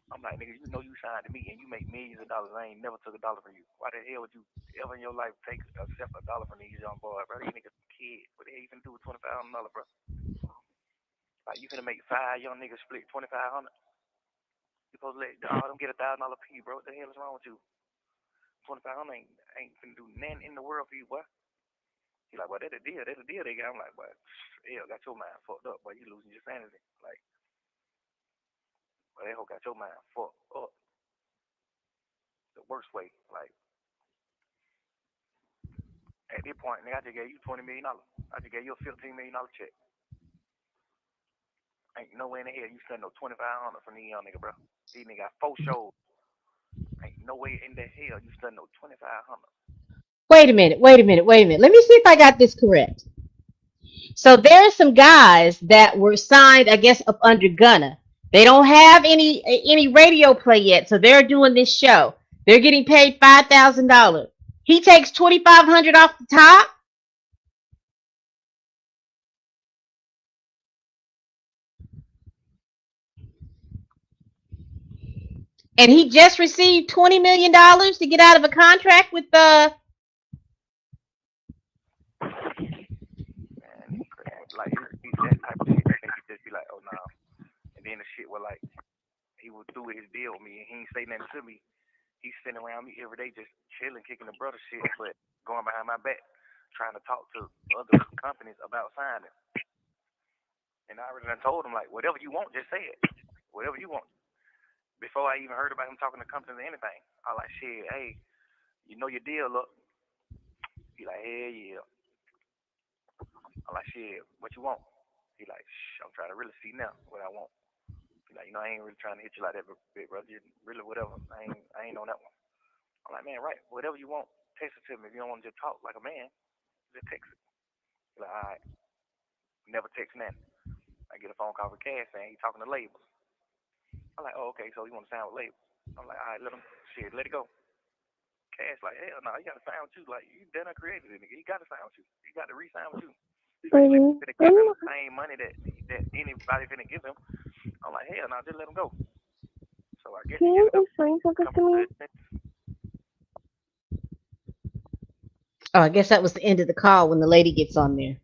I'm like, nigga, you know you signed to me and you make millions of dollars. I ain't never took a dollar from you. Why the hell would you ever in your life take accept a dollar from these young boys, bro? These niggas kids. What the hell you finna do with $2,500, bro? Like, you finna make 5 young niggas split 2,500? You supposed to let all them get $1,000 piece, bro? What the hell is wrong with you? 2,500 ain't finna do nothing in the world for you, boy. He like, well, that's a deal. That's a deal they got. I'm like, boy, hell, got your mind fucked up, boy. You losing your sanity. Like, well, that hoe got your mind fucked up. The worst way. Like, at this point, nigga, I just gave you $20 million. I just gave you a $15 million check. Ain't no way in the hell you spend no 2,500 from these young nigga, bro. These nigga got 4 shows. Ain't no way in the hell you spend no 2,500. Wait a minute. Let me see if I got this correct. So there are some guys that were signed, I guess, up under Gunna. They don't have any radio play yet, so they're doing this show. They're getting paid $5,000. He takes 2,500 off the top. And he just received $20 million to get out of a contract with the. Man, it's crazy. Like, it's that type of shit that make you just be like, oh, no. Nah. And then the shit was like, he would do his deal with me, and he ain't say nothing to me. He's sitting around me every day just chilling, kicking the brother shit, but going behind my back, trying to talk to other companies about signing. And I already done told him, like, whatever you want, just say it. Whatever you want. Before I even heard about him talking to companies or anything, I was like, shit, hey, you know your deal, look. He like, hell yeah. I'm like, shit, what you want? He like, shh, I'm trying to really see now what I want. He like, you know, I ain't really trying to hit you like that, big brother. You really whatever. I ain't on that one. I'm like, man, right. Whatever you want, text it to me. If you don't want to just talk like a man, just text it. He like, all right. Never text nothing. I get a phone call from Cass saying he's talking to labels. I'm like, oh, okay, so you want to sign with labels? I'm like, all right, let it go. Cash like, hell no, you gotta sign with you. Like, you done created it, nigga. He gotta sign with you. He got to re-sign with you. Especially if they give him the same money that anybody finna give him. I'm like, hell no, just let him go. So I guess Can he you ended up explain something to coming me? to it. Oh, I guess that was the end of the call when the lady gets on there.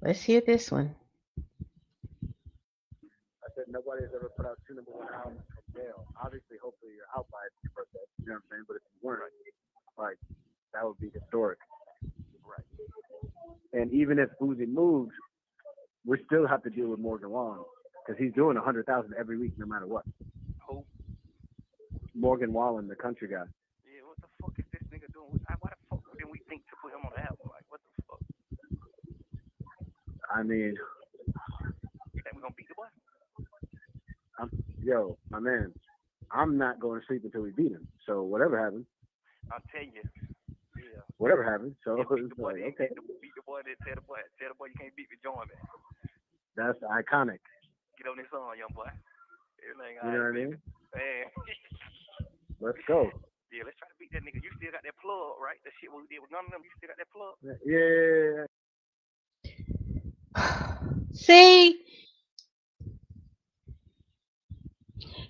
Let's hear this one. I said nobody has ever put out 2 #1 albums from jail. Obviously, hopefully you're out by your birthday. You know what I'm saying? But if you weren't, like, that would be historic. Right. And even if Boozy moves, we still have to deal with Morgan Wallen because he's doing 100,000 every week, no matter what. Who? Morgan Wallen, the country guy. Yeah, what the fuck is this nigga doing? Why the fuck didn't we think to put him on the album? Like, what the fuck? I mean, You think we gonna beat the boy? yo, my man, I'm not going to sleep until we beat him. So whatever happens. I'll tell you. Yeah. Whatever happens. So Beat the it's boy, like, okay. Beat the boy, then tell the boy you can't beat me, join me. That's iconic. Get on this song, young boy. Everything You know what I mean? Man. Let's go. Yeah, let's try to beat that nigga. You still got that plug, right? That shit what we did with none of them. You still got that plug? Yeah. See?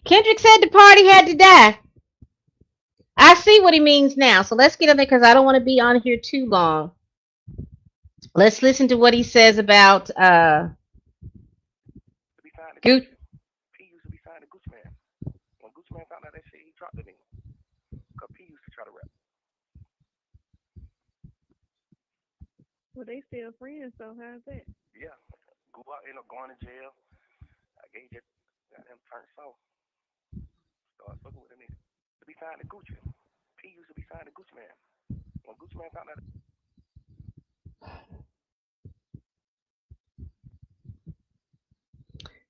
Kendrick said the party had to die. I see what he means now. So let's get in there because I don't want to be on here too long. Let's listen to what he says about Gucci. P used to be signed to Gucci Man. When Gucci Man found out that shit, he dropped the nigga. Because P used to try to rap. Well, they still friends, so how's that? Yeah. Go out, end up going to jail. I guess he just got him turned soft. Start fucking with the nigga. To be signed to Gucci. P used to be signed to Gucci Man. When Gucci Man found out.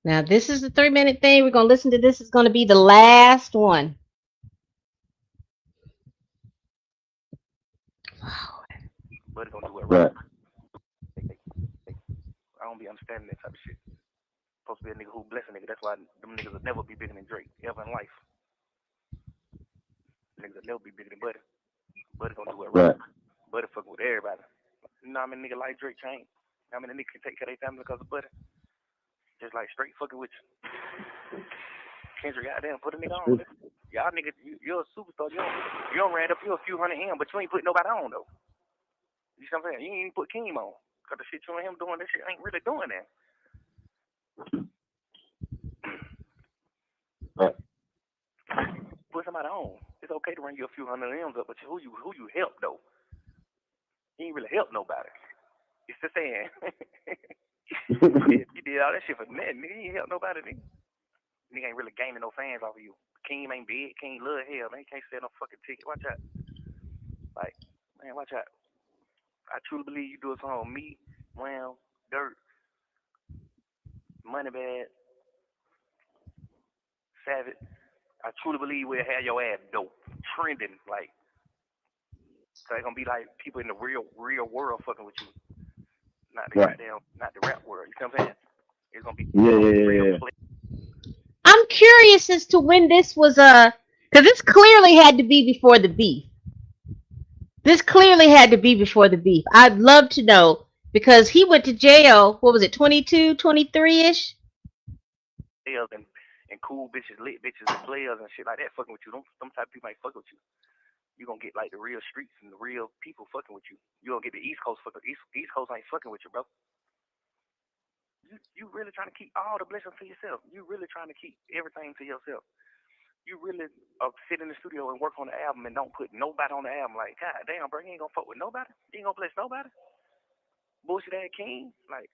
Now, this is the 3-minute thing. We're going to listen to this. It's going to be the last one. Buddy gonna do it right. I don't be understanding that type of shit. Supposed to be a nigga who bless a nigga. That's why them niggas will never be bigger than Drake ever in life. Niggas will never be bigger than Buddy. Buddy gonna do it right. Buddy fucking with everybody. You know how many niggas like Drake change? How many niggas can take care of their family because of Buddy? Just like straight fucking with you. Kendrick, goddamn, put a nigga on. Y'all niggas, you're a superstar. You don't ran up you a few hundred M, but you ain't put nobody on though. You see what I'm saying? You ain't even put Keem on. Cause the shit you and him doing, this shit ain't really doing that. Right. Put somebody on. It's okay to run you a few hundred M's up, but who you help though? You ain't really help nobody. It's the saying. You did all that shit for nothing, nigga. You ain't help nobody, nigga. Nigga ain't really gaining no fans off of you. Keem ain't big. Keem love hell, man. He can't sell no fucking ticket. Watch out. Like, man, watch out. I truly believe you do a song on me, Wham, Dirt, Moneybag, Savage. I truly believe we'll have your ass dope, trending, like. So it's gonna be like people in the real world fucking with you, not the goddamn, not the rap world. You know what I'm saying? It's gonna be real. I'm curious as to when this was because this clearly had to be before the beef. This clearly had to be before the beef. I'd love to know because he went to jail. What was it, 22, 23-ish? And cool bitches, lit bitches, and players and shit like that fucking with you. Them type of people ain't fucking with you. You gonna get like the real streets and the real people fucking with you. You gonna get the East Coast fucking. East Coast ain't fucking with you, bro. You really trying to keep all the blessings to yourself. You really trying to keep everything to yourself. You really sit in the studio and work on the album and don't put nobody on the album. Like, god damn, bro, you ain't gonna fuck with nobody. You ain't gonna bless nobody. Bullshit ass King, like,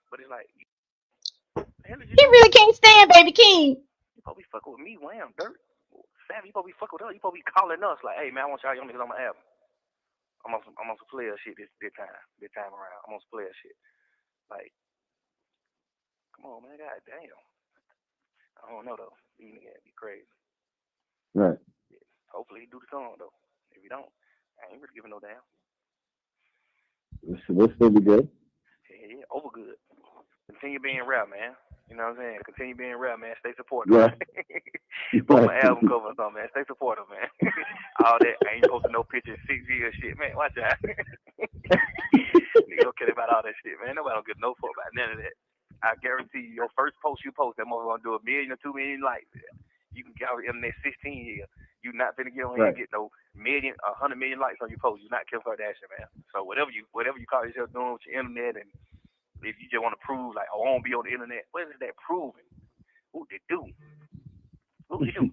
but it's like, the hell did you He really can't stand Baby King. You supposed to be fucking with me, Wham, Dirt, Savvy. You supposed to be fucking with us. You supposed to be calling us like, hey man, I want y'all young niggas on my album. I'm on some player shit this time around. I'm on some player shit. Like, come on, man, god damn. I don't know though. These niggas be crazy. Right. Yeah. Hopefully he do the song though. If he don't, I ain't really giving no damn. We'll still be good. Yeah, over good. Continue being rap, man. You know what I'm saying? Continue being rap, man. Stay supportive. Yeah. Put my album cover or something, man. Stay supportive, man. All that. I ain't posting no pictures, 6 years shit, man. Watch out. Nigga don't care about all that shit, man. Nobody don't give no fuck about none of that. I guarantee you, your first post you post, that motherfucker gonna do 1 million or 2 million likes. You can get out in the next 16 years. You not finna get on here and get no 100 million likes on your post. You not Kim Kardashian, man. So whatever you call yourself doing with your internet, and if you just want to prove like, oh, I won't be on the internet, what is that proving? Who they do? Who they do?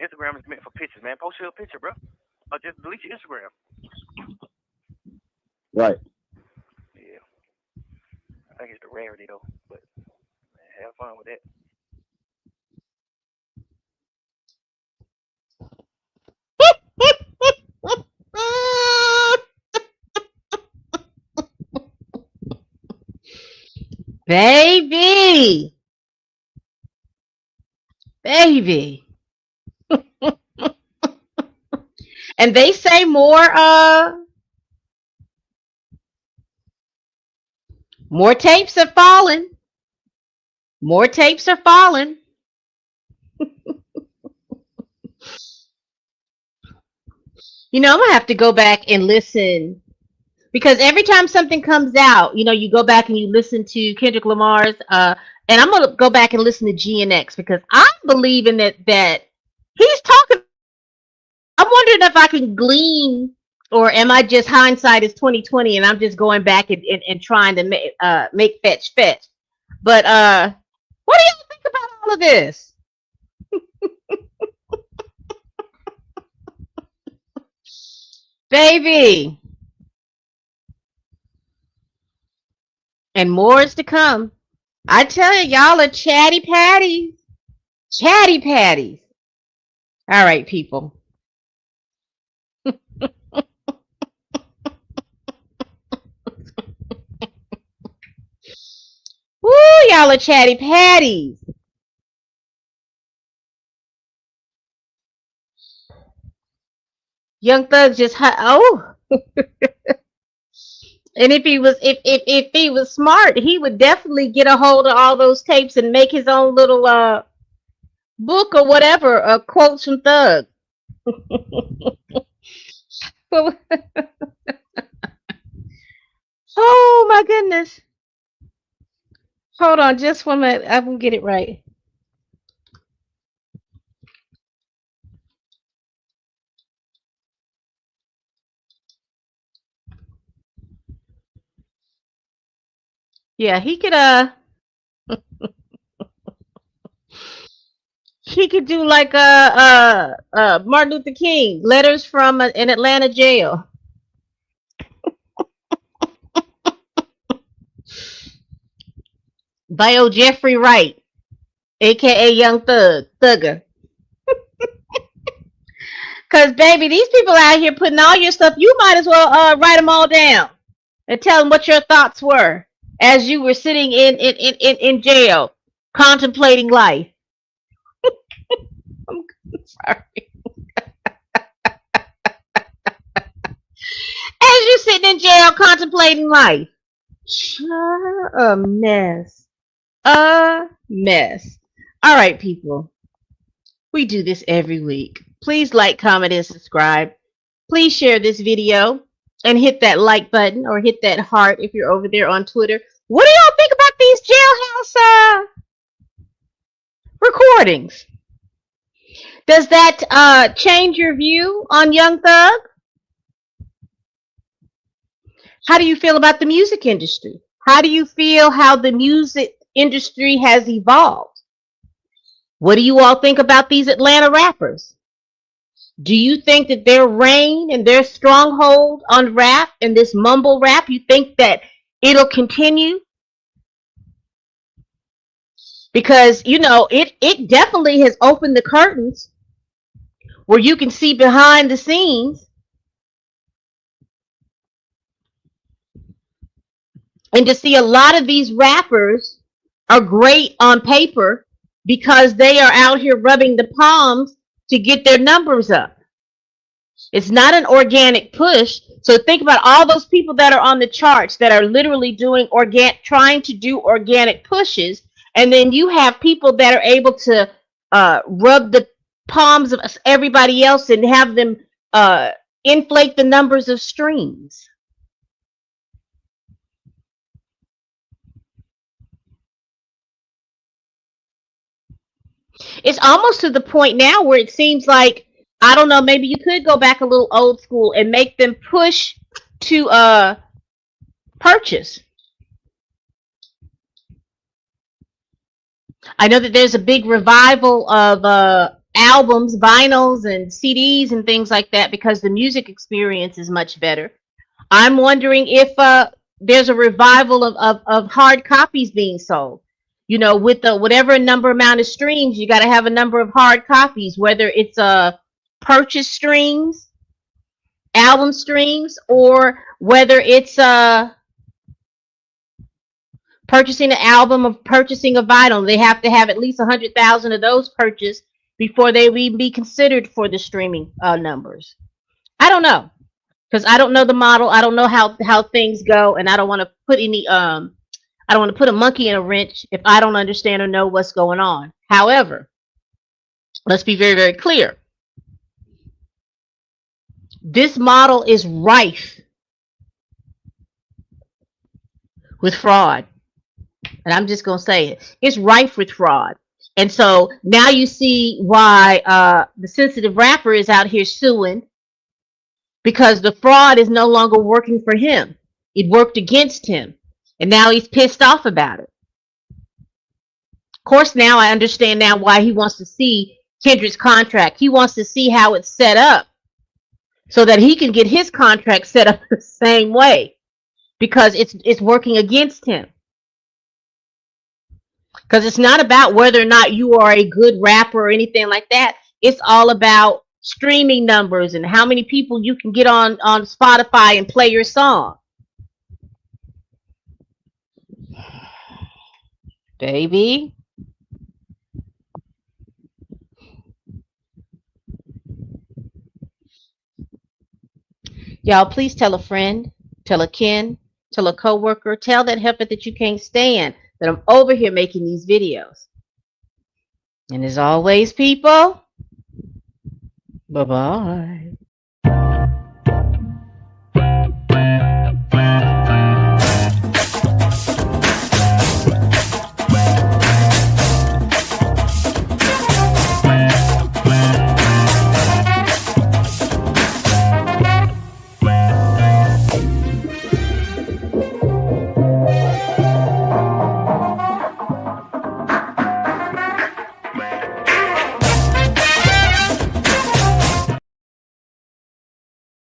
Instagram is meant for pictures, man. Post your picture, bro, or just delete your Instagram. Right. Yeah. I think it's the rarity though, but man, have fun with that. Baby. And they say more tapes are falling. More tapes are falling. You know, I'm gonna have to go back and listen because every time something comes out, you know, you go back and you listen to Kendrick Lamar's and I'm gonna go back and listen to GNX because I believe in that he's talking. I'm wondering if I can glean, or am I just hindsight is 2020 and I'm just going back and trying to make fetch. But what do y'all think about all of this? Baby. And more is to come. I tell you, y'all are chatty patties. Chatty patties. All right, people. Woo, y'all y'all are chatty patties. Young Thug just and if he was smart, he would definitely get a hold of all those tapes and make his own little book or whatever, quotes from Thug. Oh my goodness. Hold on just 1 minute. I will get it right. Yeah, he could do like Martin Luther King, letters from an Atlanta jail. Bio Jeffrey Wright, aka Young Thugger. Cause baby, these people out here putting all your stuff. You might as well write them all down and tell them what your thoughts were as you were sitting in jail contemplating life. I'm sorry. As you're sitting in jail contemplating life. A mess. A mess. All right, people. We do this every week. Please like, comment, and subscribe. Please share this video and hit that like button or hit that heart if you're over there on Twitter. What do y'all think about these jailhouse recordings? Does that change your view on Young Thug? How do you feel about the music industry? How do you feel how the music industry has evolved? What do you all think about these Atlanta rappers? Do you think that their reign and their stronghold on rap and this mumble rap, you think that it'll continue? Because, you know, it definitely has opened the curtains where you can see behind the scenes and to see a lot of these rappers are great on paper because they are out here rubbing the palms to get their numbers up. It's not an organic push. So think about all those people that are on the charts that are literally doing trying to do organic pushes, and then you have people that are able to rub the palms of everybody else and have them inflate the numbers of streams. It's almost to the point now where it seems like, I don't know, maybe you could go back a little old school and make them push to purchase. I know that there's a big revival of albums, vinyls, and CDs and things like that because the music experience is much better. I'm wondering if there's a revival of hard copies being sold. You know, with the whatever number amount of streams, you got to have a number of hard copies, whether it's purchase streams, album streams, or whether it's purchasing an album or purchasing a vinyl. They have to have at least 100,000 of those purchased before they will even be considered for the streaming numbers. I don't know, because I don't know the model. I don't know how things go, and I don't want to put any I don't want to put a monkey in a wrench if I don't understand or know what's going on. However, let's be very, very clear. This model is rife with fraud. And I'm just going to say it. It's rife with fraud. And so now you see why the sensitive rapper is out here suing, because the fraud is no longer working for him. It worked against him. And now he's pissed off about it. Of course, now I understand now why he wants to see Kendrick's contract. He wants to see how it's set up so that he can get his contract set up the same way, because it's working against him. Because it's not about whether or not you are a good rapper or anything like that. It's all about streaming numbers and how many people you can get on Spotify and play your song. Baby. Y'all, please tell a friend, tell a kin, tell a coworker, tell that heifer that you can't stand that I'm over here making these videos. And as always, people, bye-bye.